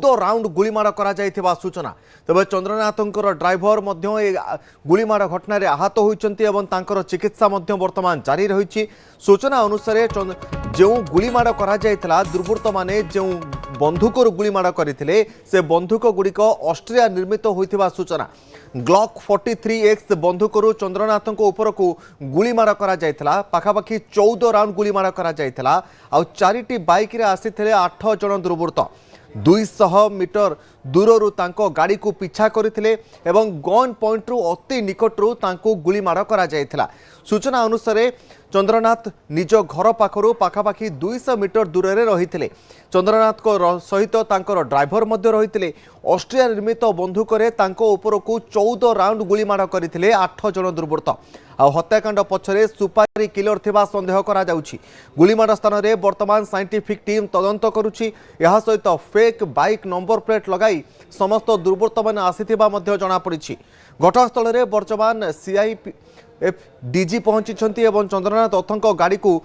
Round गुलीमाड़ करा जायथिबा सूचना। तबे चंद्रनाथंकर ड्राइवर गुलीमाड़ घटन आहत होइचंती एवं तांकर चिकित्सा वर्तमान जारी रही। सूचना अनुसार जो गुलीमाड़ करा जायथिला दुर्बृत्त माने जो बंधुक गुलीमाड़ करथिले से बंधुक गुड़िक ऑस्ट्रिया निर्मित होइथिबा सूचना। ग्लॉक 43X बंधुकरू चंद्रनाथ उपरकू गुलीमाड़ करा जायथिला। पाखापाखि 14 राउंड गुलीमाड़ करा जायथिला। आ 4टी बाइक रे आसीथिले 8 जन दुर्बृत्त 200 मीटर दूररू तांको गाड़ी को पीछा करथिले एवं गन पॉइंट रु अति निकटरू तांको गुलीमाड़ करा जायथिला। सूचना अनुसार चंद्रनाथ निज घर पाखरू पाखापाखि 200 मीटर दूर रे रहिथिले। चंद्रनाथ को सहित तांकर ड्राइवर मध्य रहिथिले। ऑस्ट्रिया निर्मित बंधुकरे तांको उपरकू 14 राउंड गुलीमाड़ करथिले 8 जन दुर्बृत्त। आ हत्याकांड पछरे सुपारी किलर थिबा संदेह करा जाउछि। गुलीमाड़ स्थान रे वर्तमान साइंटिफिक टीम तदंत करुछि। यहा सहित फेक बाइक नंबर प्लेट लगाई समस्त दुर्बृत्त माने आसीथिबा मध्य जणा पड़िछि। घटनास्थल रे वर्तमान सीआईएफ डीजी पहुंची एवं चंद्रनाथ रथंक गाड़ी को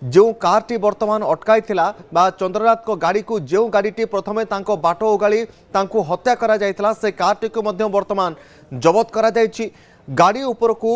जो कारटी वर्तमान अटकाई थिला बा चंद्रनाथ को गाड़ी को जो गाड़ीटी प्रथमे तांको बाटो उगाड़ी तांको हत्या करा जायथिला से कारटी को मध्य वर्तमान जबत करा जायछि। गाड़ी ऊपर को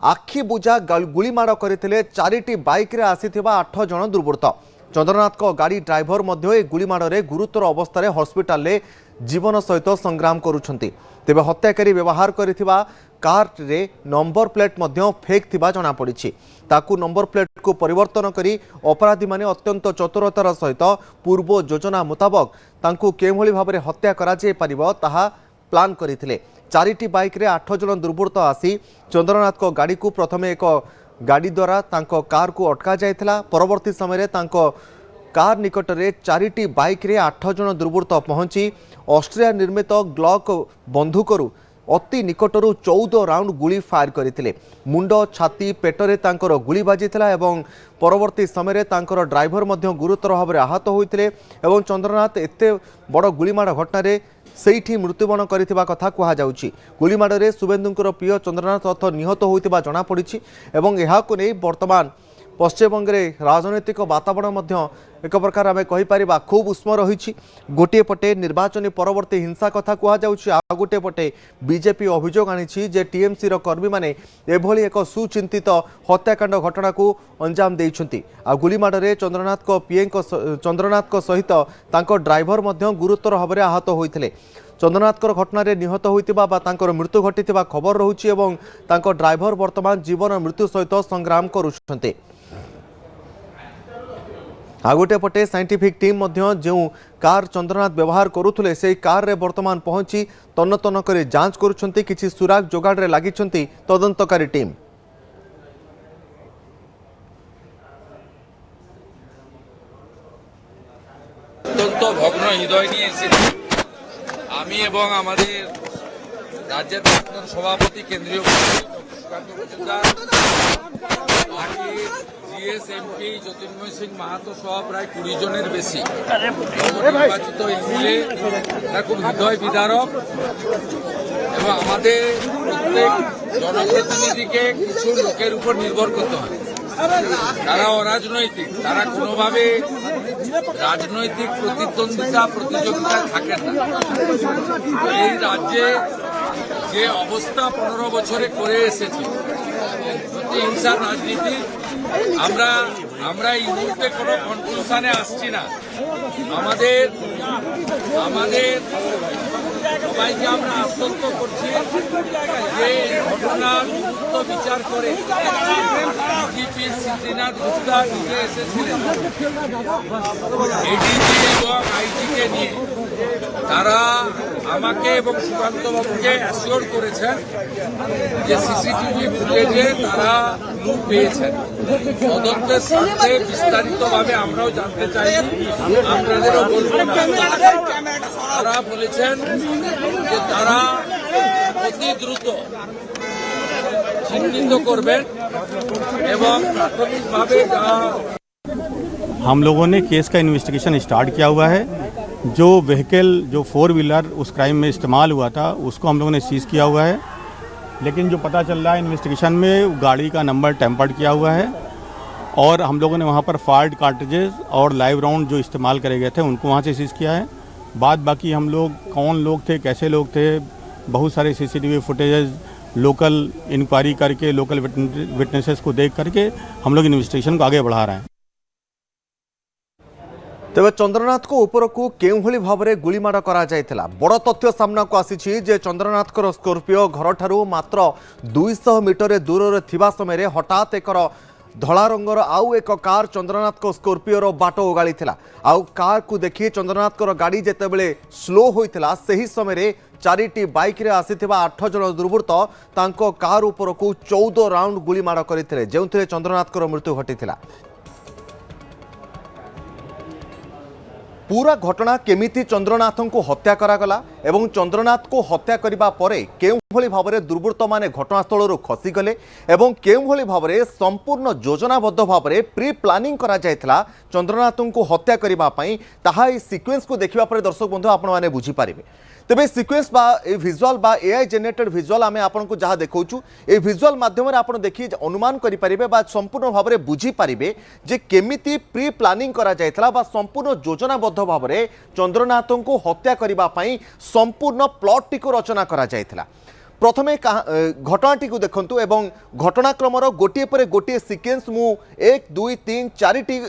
आखि बुझा गुलीमाड़ करथिले 4टी बाइक रे आसीथिबा 8 जन दुर्बृत्त। चंद्रनाथ को गाड़ी ड्राइवर मध्य गुलीमाड़ रे गुरुतर अवस्था हॉस्पिटल रे जीवन सहित संग्राम करुछंती। तेबे हत्याकारी व्यवहार करिथिबा कार रे नंबर प्लेट मध्य फेक थिबा जणा पड़िछि। ताकू नंबर प्लेट को परिवर्तन करी अपराधी माने अत्यंत चतुरतार सहित पूर्व योजना मुताबक तांकू केभली भाबरे हत्या करा जे परिबो ताहा प्लान करिथिले। 4टी बाइक रे 8 जन दुर्बृत्त आसी चंद्रनाथ को गाड़ी को प्रथमे एक गाड़ी द्वारा तांको कार को अटका जायथिला। परवर्ती समय तांको कार निकट रे 4टी बाइक रे 8 जन दुर्बृत्त पहुंची ऑस्ट्रिया निर्मित ग्लॉक बंधुकरू अति निकटरू 14 राउंड गुली फायर करथिले। मुंड छाती पेटरे तांकर गुली बाजिथिला एवं परवर्ती समय तांकर ड्राइवर मध्य गुरुतर भाव आहत होइथिले एवं चंद्रनाथ एते बड़ गुलीमाड़ घटना रे सेठी मृत्युवरण करिथिबा कथा कहा जाउछि। गुलीमाड़ रे शुभेंदुंकर प्रिय चंद्रनाथ रथ निहत होइथिबा जणा पड़िछि एवं एहाको नै वर्तमान पश्चिमबंग रे राजनैतिक वातावरण मध्य एक प्रकार आम कहीपर खूब उष्म रही। गोटे पटे निर्वाचन परवर्ती हिंसा कथा कह जाउछि, आ गोटे पटे बीजेपी अभियोग आनी जे टीएमसी कर्मी माने एभली एक सुचिंतित हत्याकांड घटना को अंजाम देइछंती। आ गुलीमाड़ रे चंद्रनाथ को सहित तांको ड्राइवर मध्य गुरुतर भाव में आहत होइथिले। चंद्रनाथ घटना रे निहत होइतिबा बा तांकर मृत्यु घटिथिबा खबर रहुछि एवं तांको ड्राइवर वर्तमान जीवन मृत्यु सहित संग्राम करुछंते। आगोटे पटे साइंटिफिक टीम मध्य जो कार चंद्रनाथ व्यवहार करुथुले से कार रे वर्तमान पहुंची तन्न तन्न करे जांच करुछंती। किछि सुराग जोगाड़ रे लागिछंती तदंतकारी टीम। अत्यंत भग्न हृदय निये एसेछि आमी एवं आमादेर राज्येर प्राक्तन सभापति केंद्रीय जीएसएमपी ज्योतिर्मय सिंह माहातो सह प्राय 20 जनेर बेशी निर्वाचित एमएलए खूब हृदय विदारक एवं आमादेर प्रत्येक जनप्रतिनिधि के किछु लोकेर ऊपर निर्भर करते हैं। तारा अराजनैतिक तारा कोनो भावे राजनैतिक प्रतिद्वंदिता प्रतियोगिता थाकेन ना। এই রাজ্যে যে অবস্থা 15 বছরে করে এসেছে হিংসার রাজনীতি আমরা এই মুহূর্তে কোনো কনক্লুশনে আসছি না। আমাদের সবাইকে আমরা আশ্বস্ত করছি যে ঘটনার গুরুত্ব বিচার করে ডিজিপি সিদ্ধিনাথ গুপ্তা নিজে এসেছিলেন এডিজি এবং আইজিকে নিয়ে। তারা আমাকে এবং সুকান্ত বাবুকে অ্যাসিওর করেছেন যে সিসিটিভি ফুটেজে তারা ক্লু পেয়েছেন। তদন্তের স্বার্থে বিস্তারিতভাবে আমরাও জানতে চাই, আপনাদেরও বলবো না। তারা বলেছেন যে তারা অতি দ্রুত চিহ্নিত করবেন এবং প্রাথমিকভাবে যা हम लोगों ने केस का इन्वेस्टिगेशन स्टार्ट किया हुआ है। जो व्हीकल जो 4 व्हीलर उस क्राइम में इस्तेमाल हुआ था उसको हम लोगों ने सीज़ किया हुआ है। लेकिन जो पता चल रहा है इन्वेस्टिगेशन में गाड़ी का नंबर टेम्पर्ड किया हुआ है और हम लोगों ने वहाँ पर फायर्ड कार्ट्रिजेज और लाइव राउंड जो इस्तेमाल करे गए थे उनको वहाँ से सीज़ किया है। बाद बाकी हम लोग कौन लोग थे, कैसे लोग थे, बहुत सारे सीसीटीवी फुटेजेस लोकल इंक्वायरी करके, लोकल विटनेसेस को देख करके हम लोग इन्वेस्टिगेशन को आगे बढ़ा रहे हैं। तेज चंद्रनाथ को ऊपर को केउभली भाव में गुलीमाड़ करा जायथिला बड़ तथ्य सामना को आसी जे चंद्रनाथ स्कॉर्पियो घर ठारू मात्र 200 मीटर दूर थिबा समय हठात एक धला रंगर आउ एक कार चंद्रनाथ स्कॉर्पियो बाट ओगाड़ी आउ कार को देखी चंद्रनाथ गाड़ी जेतेबेले स्लो होइथिला सही समय 4टी बाइक रे आसीथिबा 8 जन दुर्बृत्त तांको कार ऊपर को 14 राउंड गुलीमाड़ करथिले जेउथिरे चंद्रनाथ मृत्यु घटिथिला। पूरा घटना केमिति चंद्रनाथ को हत्या करागला एवं चंद्रनाथ को हत्या करिबा परे केउभली भाव में दुर्बृत्त माने घटनास्थल खसीगले एवं केउभली भाव में संपूर्ण योजनाबद्ध भाव में प्री प्लानिंग करा जायथिला चंद्रनाथ को हत्या करिबा पई ताहा ई सीक्वेंस को देखिबा परे दर्शक बंधु आपण माने बुझी पारिबे। तेबे सीक्वेंस बा ए विजुअल बा एआई जेनेरेटेड विजुअल आमे आपन को जहाँ देखौछु ए विजुअल माध्यम रे आपण देखि अनुमान करि परिबे बा संपूर्ण भाव में बुझी पारिबे जे केमिति प्री प्लानिंग करा जायथिला बा संपूर्ण योजनाबद्ध भाव में चंद्रनाथ को हत्या करिबा पई संपूर्ण प्लॉट टी को रचना करा जायथिला। प्रथमे घटनाटी को देखंतु एवं घटनाक्रमर गोटे पर गोटे सिक्वेंस मु 1 2 3 4टी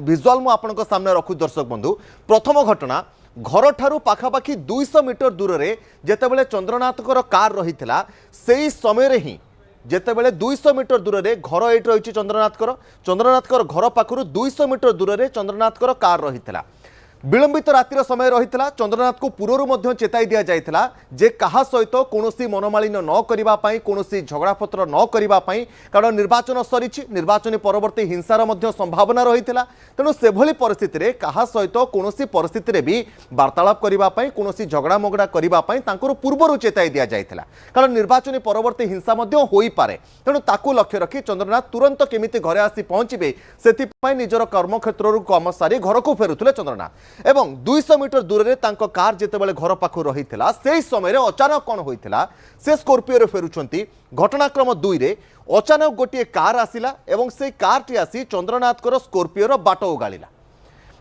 विजुअल मु आपन को सामने रखु दर्शक बंधु। प्रथम घटना घर ठारू पाखापाखि 200 मीटर दूर रे जेतेबेले चंद्रनाथकर कार रहिथिला सेही समय रे ही जेतेबेले 200 मीटर दूर रे घर एट रही चंद्रनाथकर घर पाखरु 200 मीटर दूर रे चंद्रनाथकर कार रहिथिला। विलंबित रातिर समय रहिथिला चंद्रनाथ को पूर्वरु मध्य चेताई दिया जायथिला जे कहा सहित कोनोसी मनमालिन्य न करिबा पई कोनोसी झगड़ापत्र न करिबा पई कारण निर्वाचन सरीछि निर्वाचन परवर्ती हिंसार मध्य संभावना रहिथिला तेणु सेभली परिस्थिति रे कहा सहित कोनोसी परिस्थिति रे भी वार्तालाप करिबा पई कोनोसी झगड़ा मगड़ा करिबा पई तांकर पूर्वरु चेताई दिया जायथिला कारण निर्वाचन परवर्ती हिंसा मध्य होई पारे तेणु ताकू लक्ष्य रखी चंद्रनाथ तुरंत केमिति घरे आसी पहुंचबे सेति पई निजर कर्मक्षेत्ररु काम सारी घर को फेरुथिले चंद्रनाथ एवं 200 मीटर दूर रे तांको कार जेतेबेले घर पाखु रहिथिला सेही समय रे अचानक कोन होइथिला से स्कॉर्पियो रे फेरुछंती घटनाक्रम 2 रे अचानक गोटे कार आसिला एवं से कार टी आसी चंद्रनाथ को स्कॉर्पियो रो बाट उगालिला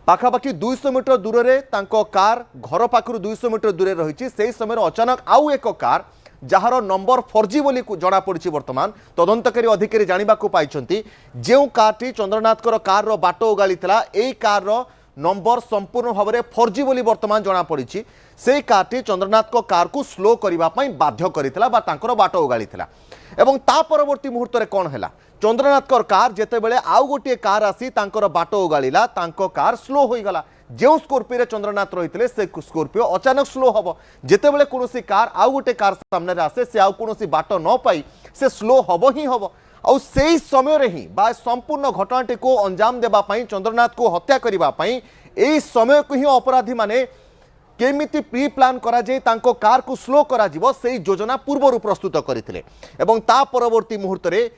पाखापाखि 200 मीटर दूर रे तांको कार घर पाखु 200 मीटर दूर रहिछि सेही समय रे अचानक आउ एक कार जार नंबर 4G बोली जना पड़ी वर्तमान तदंतकारी अधिकारी जानिबा को पाइछंती जेउ कारटी चंद्रनाथ कार रो बाट उगालिथिला एई कार रो नंबर संपूर्ण भाव में 4G बोली वर्तमान जना पड़ी से कारटी चंद्रनाथ को कार को स्लो करने बाध्य करथिला बा तांकर बाट उगालिथिला एवं ता परवर्ती मुहूर्त रे कौन हैला चंद्रनाथ कार जेतेबेले आउ गोटे कार आसी तांकर बाट उगालिला तांको कार स्लो हो गला जो स्कॉर्पियो रे चंद्रनाथ रही से स्कॉर्पियो अचानक स्लो हम जेतेबेले कोनोसी कार आउ गोटे कार सामने आसे से आउ कोनोसी बाट न पाई से स्लो हम ही हम और से समय रे ही बा संपूर्ण घटनाटी को अंजाम देबा पई चंद्रनाथ को हत्या करिबा पई एई समय को ही अपराधी माने केमिति प्री प्लान करा जाय तांको कार को स्लो करा जिवो सेही योजना पूर्वरु प्रस्तुत करथिले एवं ता परवर्ती मुहूर्त रे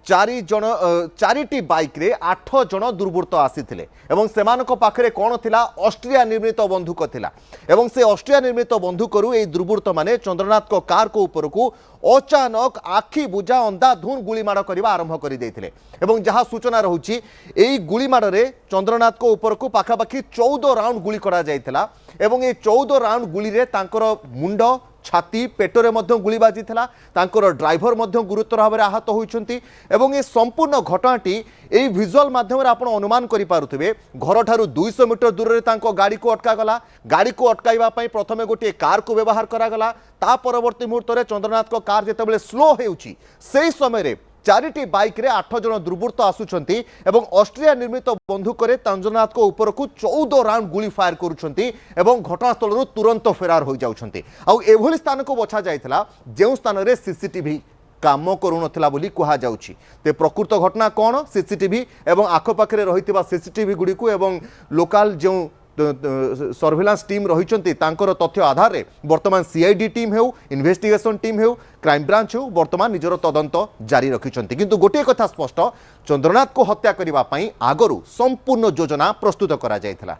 4टी बाइक रे 8 जन दुर्बृत्त आसीथिले एवं सेमानको पाखरे कोन थिला ऑस्ट्रिया निर्मित बंदूक थिला एवं से ऑस्ट्रिया निर्मित बंदूकरू ए दुर्बृत्त माने चंद्रनाथ को कार को ऊपर को अचानक आखि बुझा अंधाधुन गुलीमाड़ करने आरंभ कर देते एवं जहाँ सूचना रहुछि एई गुलीमाड़ रे चंद्रनाथ को ऊपर को पाखापाखि 14 राउंड गुली करा जायतिला एवं ए 14 राउंड गुली रे तांकर मुंड छाती पेटरे मध्य गुली बाजी थिला तांकर ड्राइवर मध्य गुरुतर भाव में आहत होइछंती एवं ए संपूर्ण घटनाटी एई विजुअल माध्यम रे आपण अनुमान करि पारुथिबे घर ठारू 200 मीटर दूर रे तांको गाड़ी को अटका गला गाड़ी को अटकाइबा पई प्रथमे गोटे कार को व्यवहार करा गला ता परवर्ती मुहूर्त रे चंद्रनाथ को कार जेतेबेले स्लो हेउची सेही समय रे 4टी बाइक रे 8 जन दुर्बृत्त आसुछंती एवं ऑस्ट्रिया निर्मित बंदूक रे चंद्रनाथ को ऊपर को 14 राउंड गुली फायर करुछंती एवं घटनास्थल रु तुरंत फेरार हो जाउछंती आउ एभली स्थान को बछा जायथिला जेउ स्थान रे सीसीटीवी काम करुनथिला बोली कहा जाउछि ते प्रकृत घटना कोन सीसीटीवी एवं आखपाखरे रहितिबा सीसीटीवी गुडी को एवं लोकल जो सर्वेलांस टीम रही तथ्य आधार में वर्तमान सीआईडी टीम हेउ इन्वेस्टिगेशन टीम हेउ क्राइम ब्रांच हेउ वर्तमान निजर तदंत जारी रखिछंती किंतु गोटे कथा स्पष्ट चंद्रनाथ को हत्या करबा पई आगरु संपूर्ण योजना प्रस्तुत करा जायथिला।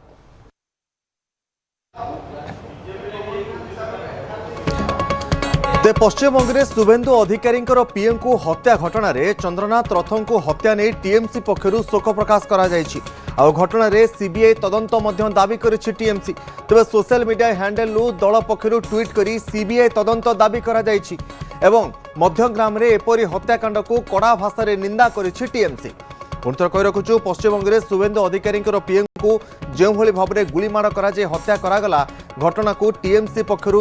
पश्चिमबंग में शुभेन्दु अधिकारी पीएम को हत्या घटना रे चंद्रनाथ रथों को हत्या नहीं टीएमसी पक्षरु शोक प्रकाश करा जायछि। आ घटना रे सीबीआई तदंत मध्य दाबी करिछि टीएमसी। तबे सोशल मीडिया हैंडल दल पक्षरु ट्वीट करी सीबीआई तदंत दाबी करा जायछि एवं मध्यग्राम रे एपरि हत्याकांड को कड़ा भाषा रे निंदा करिछि टीएमसी। पुणिथर कहि रखुछु पश्चिमबंग रे शुभेंदु अधिकारी पीएम को जो भली भाव में गुलीमाड़ करा हत्या करागला घटना को टीएमसी पक्षरु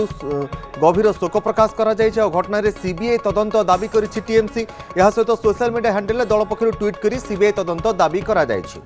गभीर शोक प्रकाश करा जायछि। घटना रे सीबीआई तदंत दाबी करिछि टीएमसी। या सहित सोशल मीडिया हैंडल दल पक्षरु ट्वीट करी सीबीआई तदंत दाबी करा जायछि।